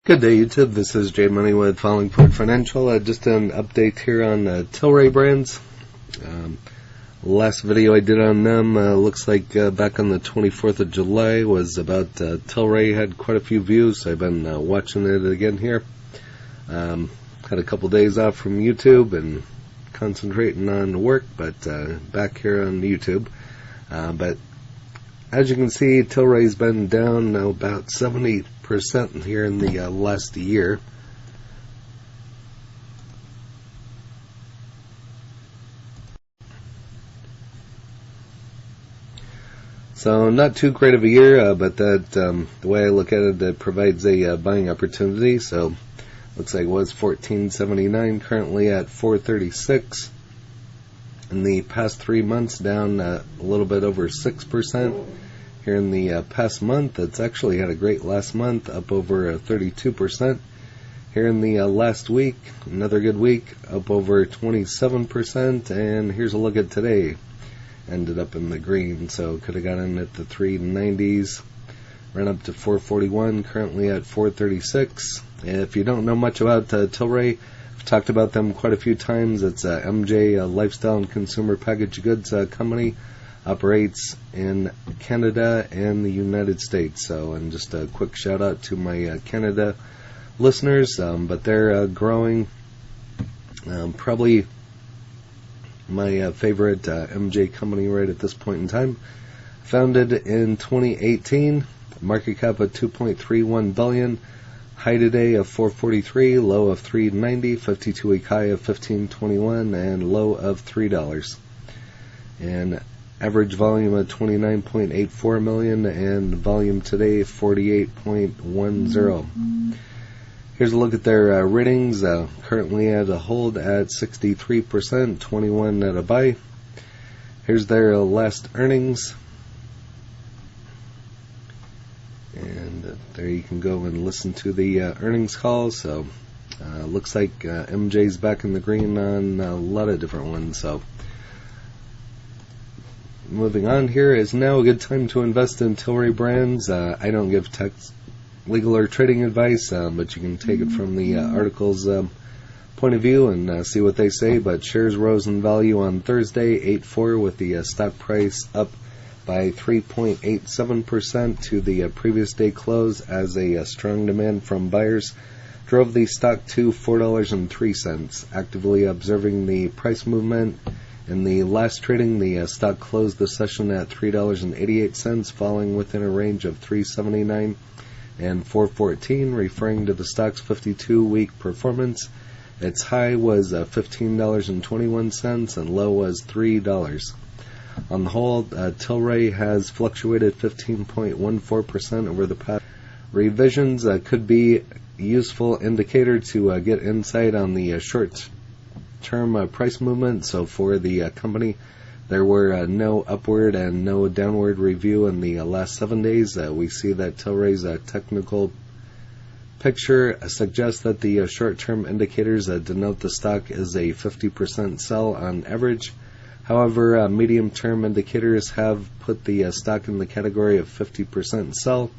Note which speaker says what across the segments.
Speaker 1: Good day, YouTube. This is Jay Money with Fallingford Financial. Just an update here on Tilray brands. Last video I did on them looks like back on the 24th of July was about Tilray. Had quite a few views. I've been watching it again here. Had a couple days off from YouTube and concentrating on work, but back here on YouTube. But as you can see, Tilray's been down about 70% here in the last year. So not too great of a year, but that the way I look at it, it provides a buying opportunity. So looks like it was $14.79, currently at $4.36. In the past 3 months, down a little bit over 6%. Here in the past month, it's actually had a great last month, up over 32%. Here in the last week, another good week, up over 27%. And here's a look at today. Ended up in the green, so could have gotten at the 390s. Ran up to 441, currently at 436. If you don't know much about Tilray, I've talked about them quite a few times. It's MJ, lifestyle and consumer packaged goods company. Operates in Canada and the United States. So, and just a quick shout out to my Canada listeners. But they're growing. Probably my favorite MJ company right at this point in time. Founded in 2018. Market cap of $2.31 billion. High today of 443, low of 390, 52-week high of 1521, and low of $3. And average volume of 29.84 million, and volume today 48.10. Here's a look at their ratings. Currently at a hold at 63%, 21 at a buy. Here's their last earnings. And there you can go and listen to the earnings call. So looks like MJ's back in the green on a lot of different ones. So moving on, here is now a good time to invest in Tilray brands. I don't give tax, legal, or trading advice, but you can take it from the article's point of view and see what they say. But shares rose in value on Thursday, 8.4, with the stock price up by 3.87% to the previous day close, as a strong demand from buyers drove the stock to $4.03. Actively observing the price movement, in the last trading, the stock closed the session at $3.88, falling within a range of $3.79 and $4.14, referring to the stock's 52-week performance. Its high was $15.21 and low was $3. On the whole, Tilray has fluctuated 15.14% over the past. Revisions could be a useful indicator to get insight on the short-term price movement. So for the company, there were no upward and no downward review in the last 7 days. We see that Tilray's technical picture suggests that the short-term indicators denote the stock is a 50% sell on average. However, medium-term indicators have put the stock in the category of 50% sell,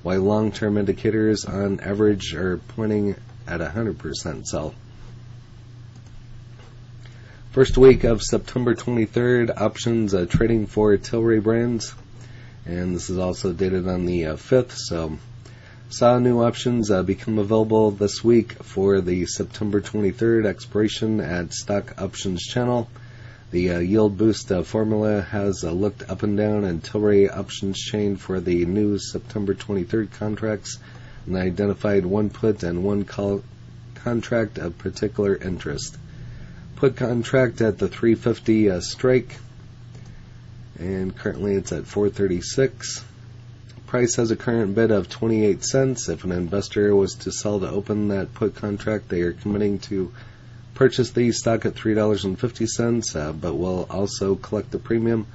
Speaker 1: while long-term indicators on average are pointing at 100% sell. First week of September 23rd, options trading for Tilray brands, and this is also dated on the 5th, so saw new options become available this week for the September 23rd expiration at Stock Options Channel. The yield boost formula has looked up and down in Tilray options chain for the new September 23rd contracts, and identified one put and one call contract of particular interest. Put contract at the 350 strike, and currently it's at 436. Price has a current bid of 28 cents. If an investor was to sell to open that put contract, they are committing to purchase the stock at $3.50, but will also collect the premium,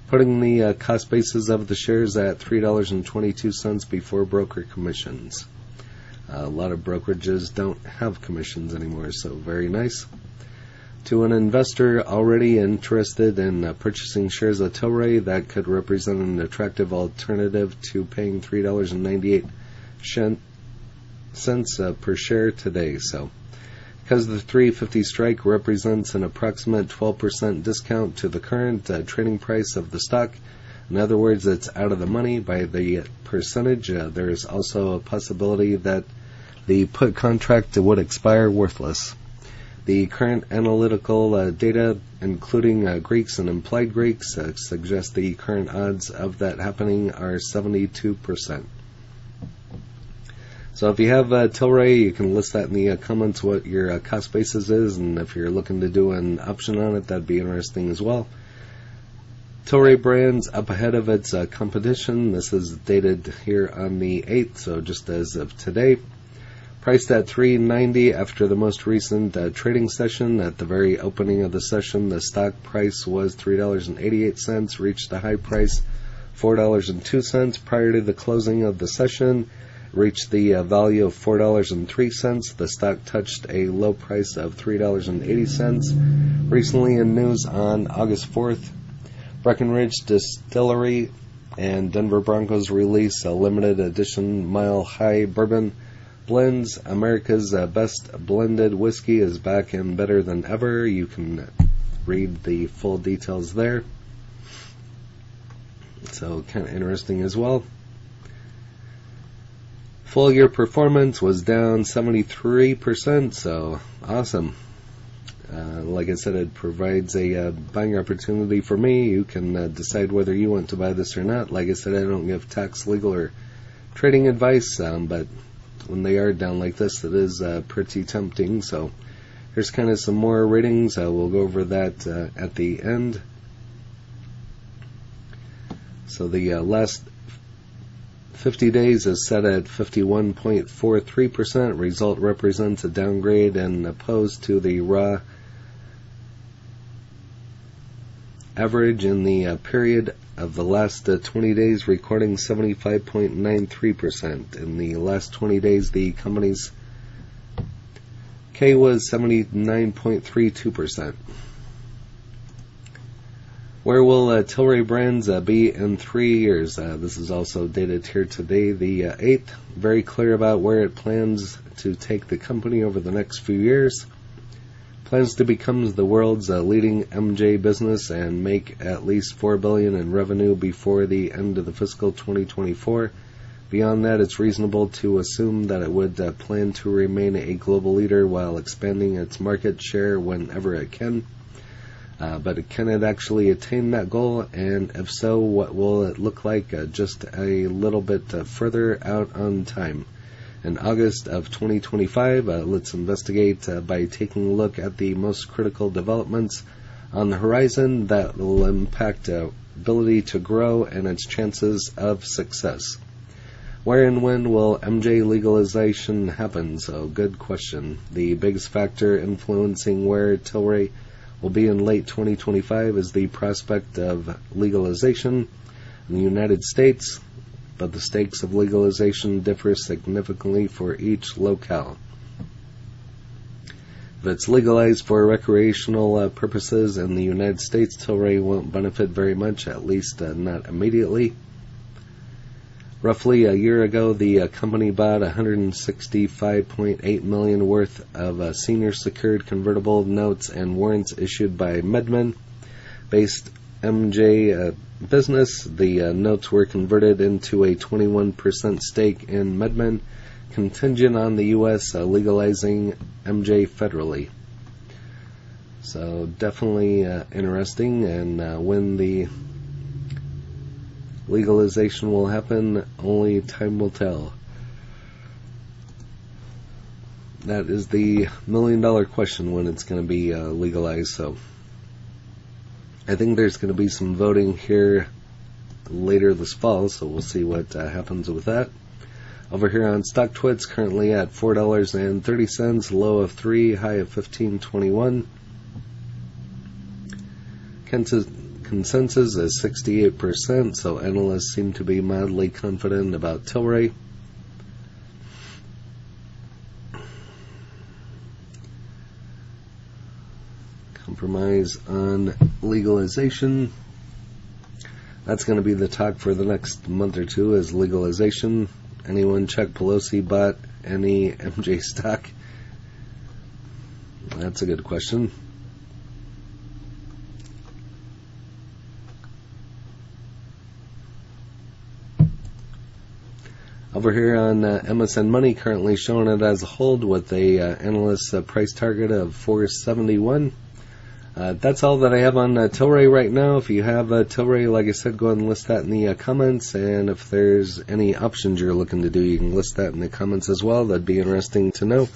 Speaker 1: putting the cost basis of the shares at $3.22 before broker commissions. A lot of brokerages don't have commissions anymore, so very nice. To an investor already interested in purchasing shares of Tilray, that could represent an attractive alternative to paying $3.98 cents per share today. So, because the 350 strike represents an approximate 12% discount to the current trading price of the stock, in other words, it's out of the money by the percentage, there is also a possibility that the put contract would expire worthless. The current analytical data, including Greeks and implied Greeks, suggest the current odds of that happening are 72%. So if you have Tilray, you can list that in the comments what your cost basis is, and if you're looking to do an option on it, that'd be interesting as well. Tilray Brands up ahead of its competition. This is dated here on the 8th, so just as of today. Priced at $3.90 after the most recent trading session. At the very opening of the session, the stock price was $3.88, reached a high price $4.02 prior to the closing of the session. Reached the value of $4.03. The stock touched a low price of $3.80. Recently in news on August 4th, Breckenridge Distillery and Denver Broncos release a limited edition Mile High Bourbon Blends. America's best blended whiskey is back and better than ever. You can read the full details there. So kind of interesting as well. Full year performance was down 73%, so awesome. Like I said, it provides a buying opportunity for me. You can decide whether you want to buy this or not. Like I said, I don't give tax, legal, or trading advice, but when they are down like this, it is pretty tempting. So here's kind of some more ratings. We'll go over that at the end. So the last 50 days is set at 51.43%. Result represents a downgrade and opposed to the raw average in the period of the last 20 days, recording 75.93%. In the last 20 days, the company's K was 79.32%. Where will Tilray Brands be in 3 years? This is also dated here today, the 8th. Very clear about where it plans to take the company over the next few years. Plans to become the world's leading MJ business and make at least $4 billion in revenue before the end of the fiscal 2024. Beyond that, it's reasonable to assume that it would plan to remain a global leader while expanding its market share whenever it can. But can it actually attain that goal? And if so, what will it look like just a little bit further out on time? In August of 2025, let's investigate by taking a look at the most critical developments on the horizon that will impact ability to grow and its chances of success. Where and when will MJ legalization happen? So, good question. The biggest factor influencing where Tilray will be in late 2025 is the prospect of legalization in the United States, but the stakes of legalization differ significantly for each locale. If it's legalized for recreational purposes in the United States, Tilray won't benefit very much, at least not immediately. Roughly a year ago, the company bought $165.8 million worth of senior secured convertible notes and warrants issued by Medman based MJ business. The notes were converted into a 21% stake in Medman, contingent on the U.S. Legalizing MJ federally. So definitely interesting, and when the legalization will happen, only time will tell. That is the million-dollar question, when it's going to be legalized. So I think there's going to be some voting here later this fall, so we'll see what happens with that. Over here on StockTwits, currently at $4.30, low of $3, high of $15.21. Consensus is 68%, so analysts seem to be mildly confident about Tilray. Compromise on legalization. That's going to be the talk for the next month or two, is legalization. Anyone check Pelosi bought any MJ stock? That's a good question. Over here on MSN Money, currently showing it as a hold with a analyst price target of 471. That's all that I have on Tilray right now. If you have Tilray, like I said, go ahead and list that in the comments. And if there's any options you're looking to do, you can list that in the comments as well. That'd be interesting to know.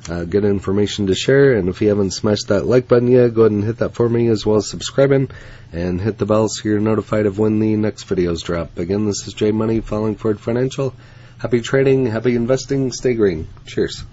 Speaker 1: Good information to share. And if you haven't smashed that like button yet, go ahead and hit that for me, as well as subscribing. And hit the bell so you're notified of when the next videos drop. Again, this is J Money, Falling Forward Financial. Happy trading, happy investing, stay green. Cheers.